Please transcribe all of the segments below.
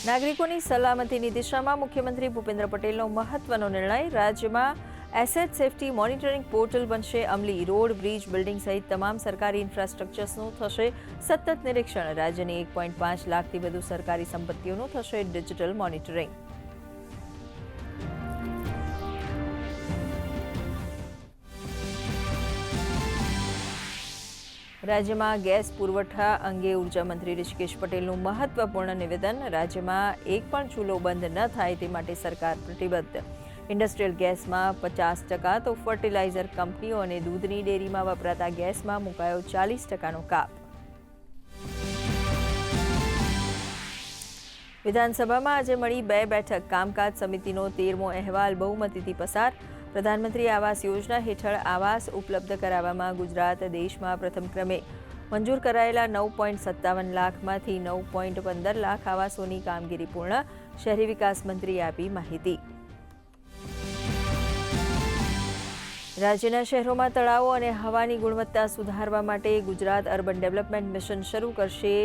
નાગરિકોની સલામતીની દિશામાં મુખ્યમંત્રી ભૂપેન્દ્ર પટેલનો મહત્વનો નિર્ણય. રાજ્યમાં એસેટ સેફટી મોનિટરિંગ પોર્ટલ બનશે અમલી. રોડ, બ્રિજ, બિલ્ડિંગ સહિત તમામ સરકારી ઇન્ફ્રાસ્ટ્રક્ચર્સનું થશે સતત નિરીક્ષણ. રાજ્યની 1.5 લાખથી વધુ સરકારી સંપત્તિઓનું થશે ડિજિટલ મોનિટરિંગ. રાજ્યમાં ગેસ પુરવઠા અંગે ઉર્જા મંત્રી ઋષિકેશ પટેલનું મહત્વપૂર્ણ નિવેદન. રાજ્યમાં એક પણ ચૂલો બંધ ન થાય તે માટે સરકાર પ્રતિબદ્ધ. ઇન્ડસ્ટ્રીયલ ગેસમાં 50%, તો ફર્ટિલાઇઝર કંપનીઓ અને દૂધની ડેરીમાં વપરાતા ગેસમાં મુકાયો 40%નો કાપ. વિધાનસભામાં આજે મળી 2 બેઠક. કામકાજ સમિતિનો 13મો અહેવાલ બહુમતીથી પસાર. પ્રધાનમંત્રી આવાસ યોજના હેઠળ આવાસ ઉપલબ્ધ કરાવવામાં ગુજરાત દેશમાં પ્રથમ ક્રમે. મંજૂર કરાયેલા 9.57 લાખમાંથી 9.15 લાખ આવાસોની કામગીરી પૂર્ણ. શહેરી વિકાસ મંત્રીએ આપી માહિતી. રાજ્યના શહેરોમાં તળાવો અને હવાની ગુણવત્તા સુધારવા માટે ગુજરાત અર્બન ડેવલપમેન્ટ મિશન શરૂ કરશે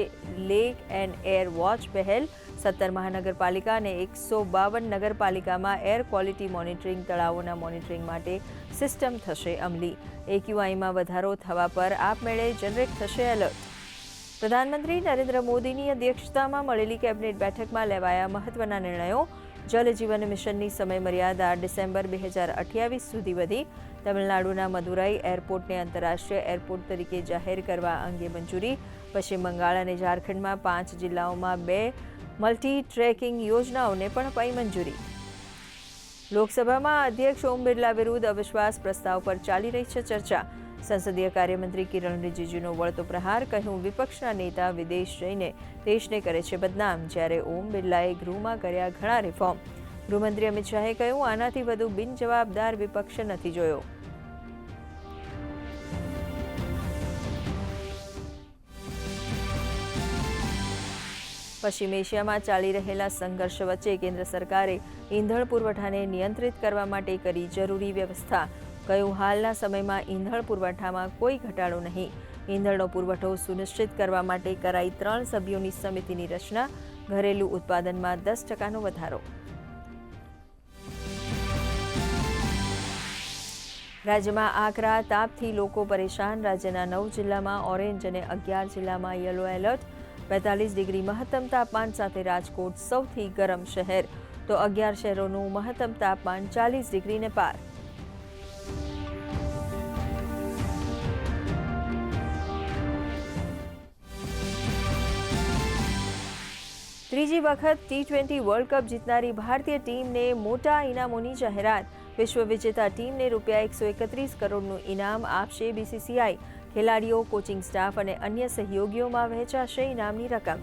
લેક એન્ડ એર વોચ પહેલ. 17 મહાનગરપાલિકા અને 152 નગરપાલિકામાં એર ક્વોલિટી મોનિટરિંગ તળાવોના મોનિટરિંગ માટે સિસ્ટમ થશે અમલી. એક્યુઆઈમાં વધારો થવા પર આપમેળે જનરેટ થશે એલર્ટ. પ્રધાનમંત્રી નરેન્દ્ર મોદીની અધ્યક્ષતામાં મળેલી કેબિનેટ બેઠકમાં લેવાયા મહત્વના નિર્ણયો. જલ જીવન મિશનની સમયમર્યાદા ડિસેમ્બર 2028 સુધી વધી. તમિલનાડુના મદુરાઈ એરપોર્ટને આંતરરાષ્ટ્રીય એરપોર્ટ તરીકે જાહેર કરવા અંગે મંજૂરી. પશ્ચિમ બંગાળ અને ઝારખંડમાં 5 જિલ્લાઓમાં 2 મલ્ટી ટ્રેકિંગ યોજનાઓને પણ અપાઈ મંજૂરી. લોકસભામાં અધ્યક્ષ ઓમ બિરલા વિરુદ્ધ અવિશ્વાસ પ્રસ્તાવ પર ચાલી રહી છે ચર્ચા. સંસદીય કાર્યમંત્રી કિરણ રિજિજુનો વળતો પ્રહાર. કહ્યું, વિપક્ષના નેતા વિદેશ જઈને દેશને કરે છે બદનામ. જ્યારે ઓમ બિરલાએ ગૃહમાં કર્યા ઘણા રિફોર્મ. ગૃહમંત્રી અમિત શાહે કહ્યું, આનાથી વધુ બિનજવાબદાર વિપક્ષ નથી જોયો. પશ્ચિમ એશિયામાં ચાલી રહેલા સંઘર્ષ વચ્ચે કેન્દ્ર સરકારે ઈંધણ પુરવઠાને નિયંત્રિત કરવા માટે કરી જરૂરી વ્યવસ્થા. કહ્યું, હાલના સમયમાં ઈંધણ પુરવઠામાં કોઈ ઘટાડો નહીં. ઈંધણનો પુરવઠો સુનિશ્ચિત કરવા માટે કરાઈ 3 સભ્યોની સમિતિની રચના. ઘરેલું ઉત્પાદનમાં 10%નો વધારો. રાજ્યમાં આકરા તાપથી લોકો પરેશાન. રાજ્યના 9 જિલ્લામાં ઓરેન્જ અને 11 જિલ્લામાં યલો એલર્ટ. 45 ડિગ્રી મહત્તમ તાપમાન સાથે રાજકોટ સૌથી ગરમ શહેર, તો 11 શહેરોનું મહત્તમ તાપમાન 40 ડિગ્રીને પાર. ત્રીજી વખત T20 વર્લ્ડ કપ જીતનારી ભારતીય ટીમને મોટા ઇનામોની જાહેરાત. વિશ્વ વિજેતા ટીમને ₹131 કરોડનું ઇનામ આપશે BCCI. ખેલાડીઓ, કોચિંગ સ્ટાફ અને અન્ય સહયોગીઓમાં વહેંચાશે ઇનામની રકમ.